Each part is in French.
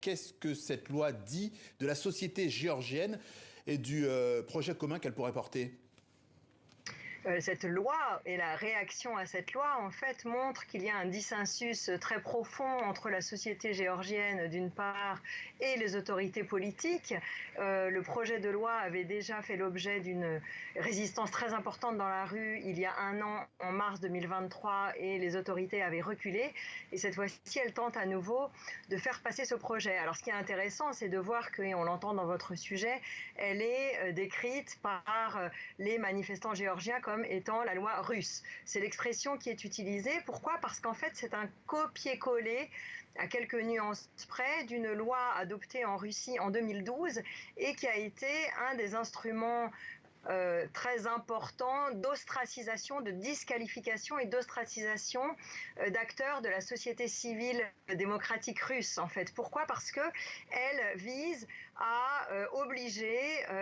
Qu'est-ce que cette loi dit de la société géorgienne et du projet commun qu'elle pourrait porter ? Cette loi et la réaction à cette loi, en fait, montrent qu'il y a un dissensus très profond entre la société géorgienne, d'une part, et les autorités politiques. Le projet de loi avait déjà fait l'objet d'une résistance très importante dans la rue il y a un an, en mars 2023, et les autorités avaient reculé. Et cette fois-ci, elle tente à nouveau de faire passer ce projet. Alors, ce qui est intéressant, c'est de voir que, et on l'entend dans votre sujet, elle est décrite par les manifestants géorgiens comme étant la loi russe. C'est l'expression qui est utilisée. Pourquoi ? Parce qu'en fait, c'est un copier-coller à quelques nuances près d'une loi adoptée en Russie en 2012 et qui a été un des instruments très important d'ostracisation, de disqualification et d'ostracisation d'acteurs de la société civile démocratique russe, en fait. Pourquoi ? Parce qu'elle vise à obliger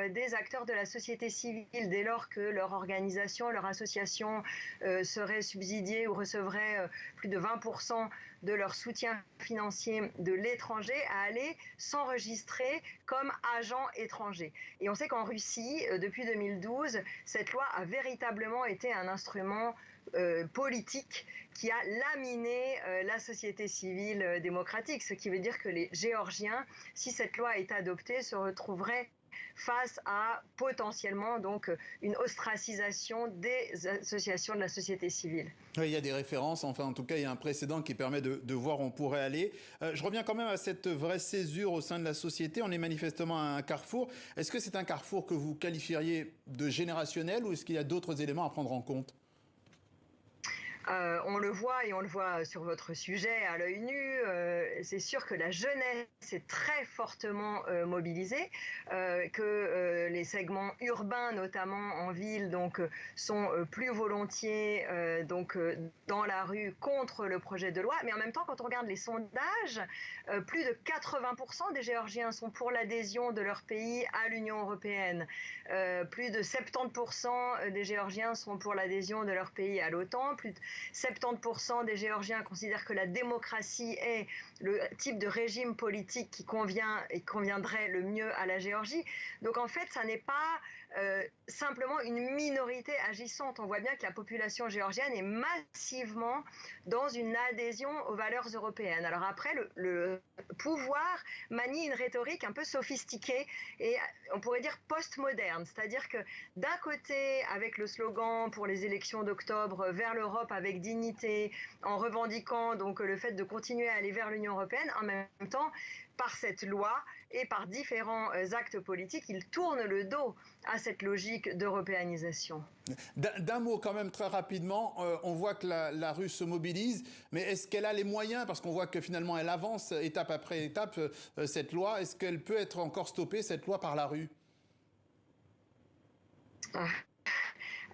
des acteurs de la société civile, dès lors que leur organisation, leur association serait subsidiée ou recevrait plus de 20% de leur soutien financier de l'étranger, à aller s'enregistrer comme agents étrangers. Et on sait qu'en Russie, depuis 2012, cette loi a véritablement été un instrument politique qui a laminé la société civile démocratique, ce qui veut dire que les Géorgiens, si cette loi est adoptée, se retrouveraient face à potentiellement donc une ostracisation des associations de la société civile. Oui, il y a des références, enfin en tout cas il y a un précédent qui permet de voir où on pourrait aller. Je reviens quand même à cette vraie césure au sein de la société. On est manifestement à un carrefour. Est-ce que c'est un carrefour que vous qualifieriez de générationnel ou est-ce qu'il y a d'autres éléments à prendre en compte ? On le voit et on le voit sur votre sujet à l'œil nu, c'est sûr que la jeunesse est très fortement mobilisée, que les segments urbains, notamment en ville, donc, sont plus volontiers dans la rue contre le projet de loi. Mais en même temps, quand on regarde les sondages, plus de 80% des Géorgiens sont pour l'adhésion de leur pays à l'Union européenne. Plus de 70% des Géorgiens sont pour l'adhésion de leur pays à l'OTAN. Plus de 70% des Géorgiens considèrent que la démocratie est le type de régime politique qui convient et conviendrait le mieux à la Géorgie. Donc en fait, ça n'est pas simplement une minorité agissante. On voit bien que la population géorgienne est massivement dans une adhésion aux valeurs européennes. Alors après, le pouvoir manie une rhétorique un peu sophistiquée et on pourrait dire postmoderne. C'est-à-dire que d'un côté, avec le slogan pour les élections d'octobre, vers l'Europe avec dignité, en revendiquant donc le fait de continuer à aller vers l'Union européenne, en même temps, par cette loi et par différents actes politiques, il tourne le dos à cette logique d'européanisation. D'un mot quand même très rapidement, on voit que la Russie se mobilise, mais est-ce qu'elle a les moyens, parce qu'on voit que finalement elle avance étape après étape, cette loi, est-ce qu'elle peut être encore stoppée, cette loi, par la rue ?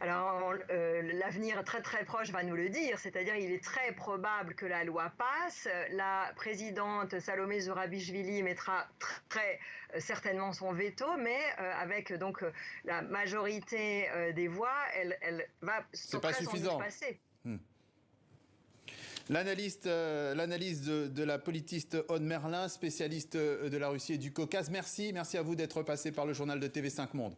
Alors, l'avenir très très proche va nous le dire, c'est-à-dire il est très probable que la loi passe. La présidente Salomé Zourabichvili mettra très certainement son veto, mais avec donc la majorité des voix, elle va C'est pas suffisant. Passer. L'analyse de la politiste Aude Merlin, spécialiste de la Russie et du Caucase. Merci à vous d'être passé par le journal de TV5 Monde.